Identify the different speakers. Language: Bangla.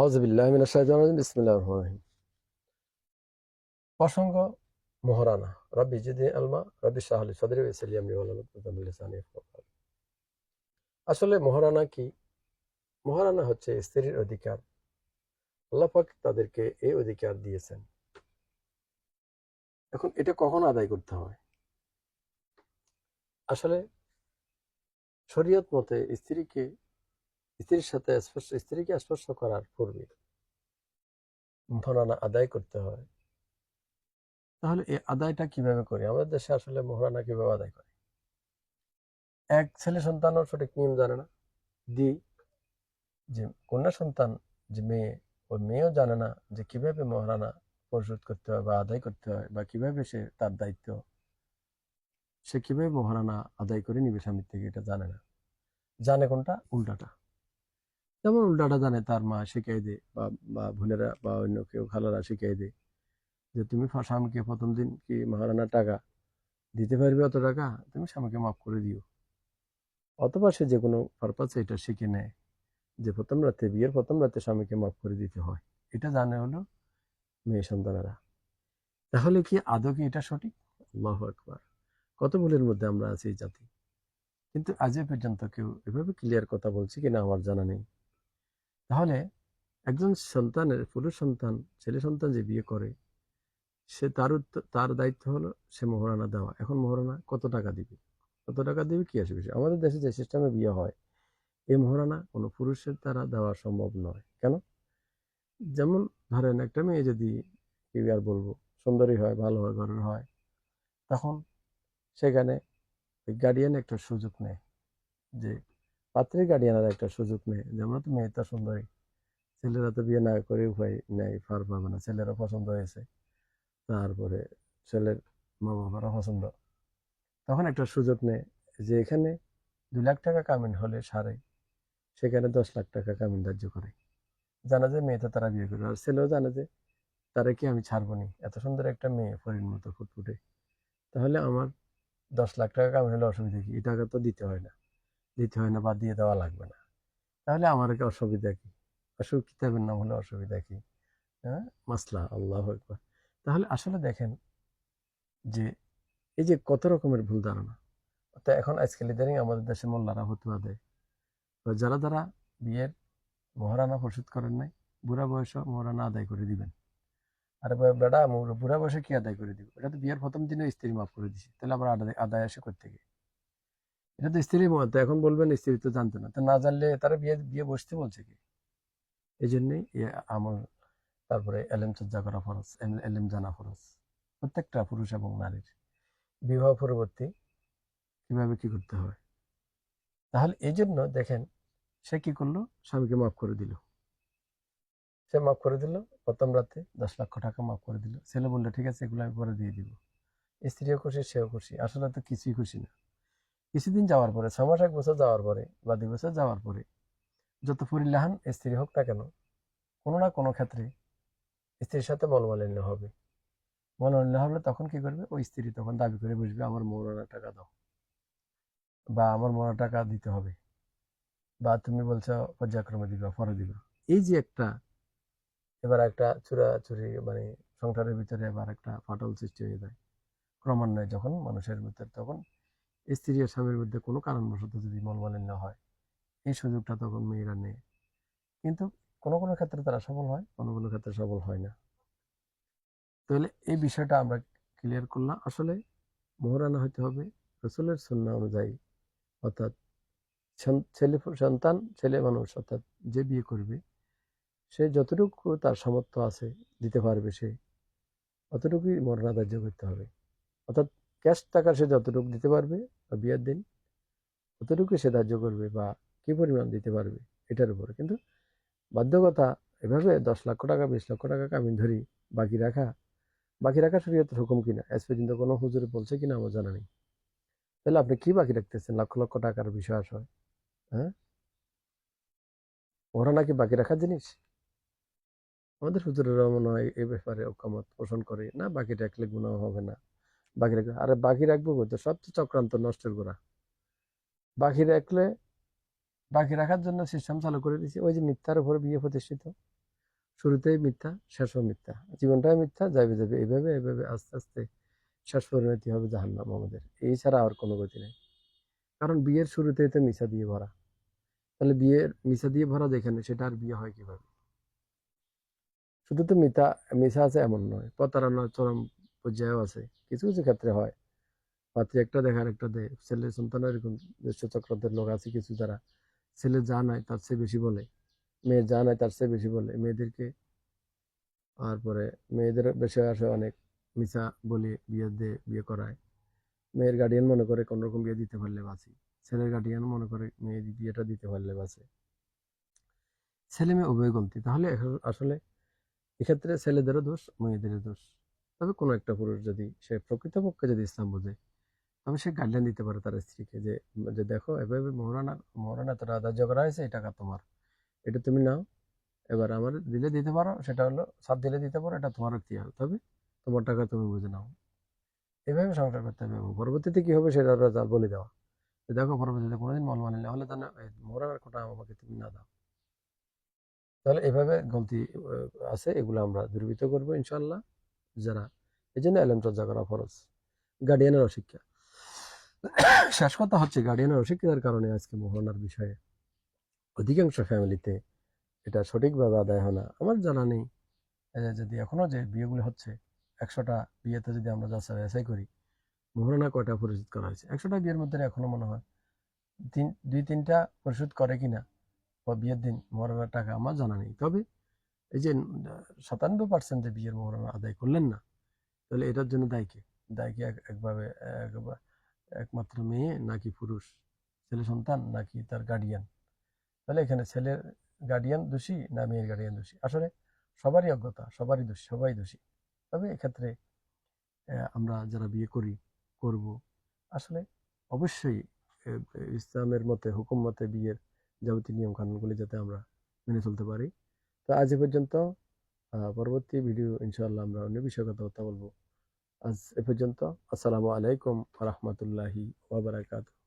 Speaker 1: আউযুবিল্লাহি মিনাশ শাইতানির রাজিম বিসমিল্লাহির রহমানির রহিম। প্রসঙ্গ মোহরানা। রব্বি জিদনি আলমা রব্বি ইশরাহ লি সাদরি ওয়া ইয়াসসির লি আমরি ওয়াহলুল উকদাতাম মিন লিসানি ইয়াফকাহু কওলি। আসলে মোহরানা কি? মোহরানা হচ্ছে স্ত্রীর অধিকার। আল্লাহ পাক তাদেরকে এই অধিকার দিয়েছেন। এখন এটা কখন আদায় করতে হয়? আসলে শরীয়ত মতে স্ত্রীকে স্পর্শ করার পূর্বে মোহরানা আদায় করতে হয়। তাহলে এই আদায়টা কিভাবে করি? আমাদের দেশে আসলে মোহরানা কিভাবে আদায় করে? এক ছেলে সন্তানও সঠিক নিয়ম জানে না। যে কন্যা সন্তান, যে মেয়ে, ওই মেয়েও জানে না যে কিভাবে মহারানা পরিশোধ করতে হয় বা আদায় করতে হয়, বা কিভাবে তার দায়িত্ব সে কিভাবে মহারানা আদায় করে নিবে স্বামীর থেকে, এটা জানে না। জানে কোনটা? উল্টাটা। যেমন উল্টাটা জানে তার মা শিখিয়ে দেয়, বা বোনেরা বা অন্য কেউ খালারা শিখিয়ে দেয় যে তুমি স্বামীকে প্রথম দিন কি মহারানার টাকা দিতে পারবে, অত টাকা তুমি স্বামীকে মাফ করে দিও। অথবা সে যে কোনো পারপাসে এটা শিখে নেয় যে বিয়ের প্রথম রাতে স্বামীকে মাফ করে দিতে হয়। এটা জানে হলো মেয়ে সন্তানেরা। তাহলে কি আদৌ কি এটা সঠিক? আল্লাহু আকবার। কত ভুলের মধ্যে আমরা আছি এই জাতি। কিন্তু আজ পর্যন্ত কেউ এভাবে ক্লিয়ার কথা বলছে কিনা আমার জানা নেই। তাহলে একজন পুরুষ সন্তান, ছেলে সন্তান যে বিয়ে করে, তার দায়িত্ব হলো সে মোহরানা দেওয়া। এখন মোহরানা কত টাকা দিবে, কি আসবে? আমাদের দেশে যে সিস্টেমে বিয়ে হয়, এই মোহরানা কোনো পুরুষের দ্বারা দেওয়া সম্ভব নয়। কেন? যেমন ধরেন একটা মেয়ে যদি, কি আর বলবো, সুন্দরী হয়, ভালো হয়, ঘরের হয়, তখন সেখানে গার্ডিয়ান একটা সুযোগ নেয়, যে পাত্রের গার্ডিয়ানরা একটা সুযোগ নেয় যে আমরা তো মেয়ে তো সুন্দরী, ছেলেরা তো বিয়ে না করে উপায় নেই, পার পাবে না, ছেলেরা পছন্দ হয়েছে, তারপরে ছেলের মা বাবারও পছন্দ। তখন একটা সুযোগ নেয় যে এখানে 2 লাখ টাকা কামিন হলে সারে, সেখানে 10 লাখ টাকা কামিন ধার্য করে। জানা যে মেয়ে তো তারা বিয়ে করবে, আর ছেলেও জানে যে তারা কি আমি ছাড়বো নি, এত সুন্দর একটা মেয়ে পরীর মতো ফুটফুটে, তাহলে আমার 10 লাখ টাকা কামিন হলে অসুবিধা কি? এই টাকা তো দিতে হয় না বা দিয়ে দেওয়া লাগবে না। তাহলে আমার কি অসুবিধা কি? কিতাবের নাম হলে অসুবিধা কি? হ্যাঁ, মাসলা। আল্লাহু আকবার। তাহলে আসলে দেখেন যে এই যে কত রকমের ভুল ধারণা। তো এখন আজকাল ইদানিং আমাদের দেশে মোল্লারা ফতোয়া দেয়, তো যারা বিয়ের মহারানা পরিশোধ করেন নাই, বুড়া বয়সে মহারানা আদায় করে দিবেন। আরে বেটা, বুড়া বয়সে কি আদায় করে দিব? এটা তো বিয়ের প্রথম দিনে স্ত্রী মাফ করে দিছে, তাহলে আবার আদায় আসে কোত্থেকে? এটা তো স্ত্রীর মত। এখন বলবেন স্ত্রী তো জানতো না, তো না জানলে তারা বিয়ে বিয়ে বসতে বলছে কি? এই জন্যই আমার, তারপরে এলেম চর্চা করা ফরজ, এলেম জানা ফরজ প্রত্যেকটা পুরুষ এবং নারীর। বিবাহ পরবর্তী কিভাবে কি করতে হয়। তাহলে এই জন্য দেখেন, সে কি করলো? স্বামীকে মাফ করে দিল। সে মাফ করে দিল প্রথম রাতে, 10 লক্ষ টাকা মাফ করে দিল। ছেলে বললো ঠিক আছে, এগুলো আমি পরে দিয়ে দিব। স্ত্রীও খুশি, সেও খুশি। আসলে তো কিছুই খুশি না। কিছুদিন যাওয়ার পরে, 6 মাস 1 বছর যাওয়ার পরে বা 2 বছর যাওয়ার পরে, যত পরিলাহান স্ত্রী হোক না কেন, কোনো না কোনো ক্ষেত্রে স্ত্রীর সাথে মনোমালিন্য হবে। মনোমালিন্য হলে তখন কি করবে? ওই স্ত্রী তখন দাবি করে বসবে আমার মোহরানা টাকা দাও, বা আমার মোহরানা টাকা দিতে হবে, বা তুমি বলছো পর্যায়ক্রমে দিবা, পরে দিবা। এই যে একটা, এবার একটা চুরাচুরি, মানে সংসারের ভিতরে এবার একটা ফাটল সৃষ্টি হয়ে যায় ক্রমান্বয়ে, যখন মানুষের ভিতরে, তখন স্ত্রী আর স্বামীর মধ্যে কোনো কারণবশত যদি মনোমালিন্য হয়, এই সুযোগটা তখন মেয়েরা নেয়। কিন্তু কোনো কোনো ক্ষেত্রে তারা সফল হয়, কোনো কোনো ক্ষেত্রে সফল হয় না। তাহলে এই বিষয়টা আমরা ক্লিয়ার করলাম। আসলে মোহরানা হতে হবে রসুলের সুন্নাহ অনুযায়ী, অর্থাৎ ছেলে মানুষ, অর্থাৎ যে বিয়ে করবে, সে যতটুকু তার সামর্থ্য আছে দিতে পারবে, সে অতটুকুই মোহরানা ধার্য করতে হবে। অর্থাৎ ক্যাশ টাকা সে যতটুকু দিতে পারবে বা বিয়ের দিন ততটুকু সে ধার্য করবে, বা কি পরিমাণ দিতে পারবে এটার উপরে। কিন্তু বাধ্যকতা এভাবে 10 লক্ষ টাকা 20 লক্ষ টাকা কামিন ধরি বাকি রাখা শরীয়তের হুকুম কিনা, আজ পর্যন্ত কোনো হুজুরে বলছে কিনা আমার জানা নেই। তাহলে আপনি কি বাকি রাখতেছেন? লক্ষ লক্ষ টাকার বিষয় আসে। হ্যাঁ, ওরা নাকি বাকি রাখার জিনিস? আমাদের হুজুরেরা মনে হয় এই ব্যাপারে ঐকমত পোষণ করে না, বাকি রাখলে গুনাহ হবে না। বাকি রাখলে, আরে বাকি রাখবো তো, সব তো চক্রান্ত, নষ্টের গোড়া। বাকি রাখলে, বাকি রাখার জন্য সিস্টেম চালু করে দিয়েছে, ওই যে মিথ্যার উপর বিয়ে প্রতিষ্ঠিত। শুরুতেই মিথ্যা, শেষও মিথ্যা, জীবনটাই মিথ্যা, যাবে যাবে এইভাবে এইভাবে আস্তে আস্তে শেষ পরিণতি হবে জাহান্নাম আমাদের, এই ছাড়া আর কোনো গতি নেই। কারণ বিয়ের শুরুতেই তো মিছা দিয়ে ভরা, তাহলে বিয়ের মিছা দিয়ে ভরা যেখানে, সেটা আর বিয়ে হয় কিভাবে? শুধু তো মিথ্যা আছে এমন নয়, প্রতারণার চরম পর্যায়েও আছে, কিছু কিছু ক্ষেত্রে হয়। পাত্রী একটা দেখার একটা দেয়, ছেলে সন্তান এরকম দুষ্ট চক্রদের লোক আছে কিছু, যারা ছেলে যা নাই তার চেয়ে বেশি বলে, মেয়ে যা নাই তার চেয়ে বেশি বলে মেয়েদেরকে। তারপরে মেয়েদের বিষয়ে আসে অনেক মিছা বলে বিয়ে করায়। মেয়ের গার্ডিয়ান মনে করে কোনোরকম বিয়ে দিতে পারলে বাঁচি, ছেলের গার্ডিয়ান মনে করে মেয়ে বিয়েটা দিতে পারলে বাঁচে। ছেলে মেয়ে উভয় গলতি, তাহলে আসলে এক্ষেত্রে ছেলেদেরও দোষ, মেয়েদেরও দোষ। তবে কোনো একটা পুরুষ যদি সে প্রকৃতপক্ষে যদি ইসলাম বোঝে, তবে সে গাইডলাইন দিতে পারে তার স্ত্রীকে, যে যে দেখো এভাবে মোহরানা এতটা ধার্য করা হয়েছে, এই টাকা তোমার, এটা তুমি নাও, এবার আমার দিলে দিতে পারো, সেটা হলো 7 দিলে দিতে পারো, এটা তোমার ইখতিয়ার, তবে তোমার টাকা তুমি বুঝে নাও। এভাবে সংসার করতে হবে, এবং পরবর্তীতে কি হবে সেটা ওরা বলে দেওয়া, যে দেখো পরবর্তীতে কোনোদিন মন মানিলে হলে যেন এই মোহরানার কোটা আমাকে তুমি না দাও। তাহলে এভাবে গলতি আছে, এগুলো আমরা দূরীভূত করবো ইনশাল্লাহ। যারা, এই জন্য এলেম চর্চা করা ফরজ। গার্ডিয়ানের অশিক্ষা, শেষ কথা হচ্ছে গার্ডিয়ানের অশিক্ষার কারণে আজকে মোহরানার বিষয়ে অধিকাংশ ফ্যামিলিতে এটা সঠিকভাবে আদায় হয় না। আমার জানা নেই যদি এখনো যে বিয়েগুলো হচ্ছে, 100টা বিয়েতে যদি আমরা যাচাই বাছাই করি, মোহরানা কয়টা পরিশোধ করা হয়েছে? 100টা বিয়ের মধ্যে এখনো মনে হয় 2-3টা পরিশোধ করে কিনা, বা বিয়ের দিন মোহরানার টাকা আমার জানা নেই। তবে এই যে 97% যে বিয়ের মোহরানা আদায় করলেন না, তাহলে এটার জন্য দায়ী কে? দায়ী কি একমাত্র মেয়ে, নাকি পুরুষ, ছেলে সন্তান, নাকি তার গার্ডিয়ান? তাহলে এখানে ছেলের গার্ডিয়ান দোষী না মেয়ের গার্ডিয়ান দোষী? আসলে সবারই অজ্ঞতা, সবারই দোষী, সবাই দোষী। তবে এক্ষেত্রে আমরা যারা বিয়ে করব, আসলে অবশ্যই ইসলামের মতে, হুকুম মতে বিয়ের যাবতীয় নিয়ম কানুনগুলি যাতে আমরা মেনে চলতে পারি। তো আজ এ পর্যন্ত। পরবর্তী ভিডিও ইনশাআল্লাহ আমরা অন্য বিষয়ে কথা বলবো। আজ এ পর্যন্ত। আসসালামু আলাইকুম ওয়া রাহমাতুল্লাহি ওয়া বারাকাতুহু।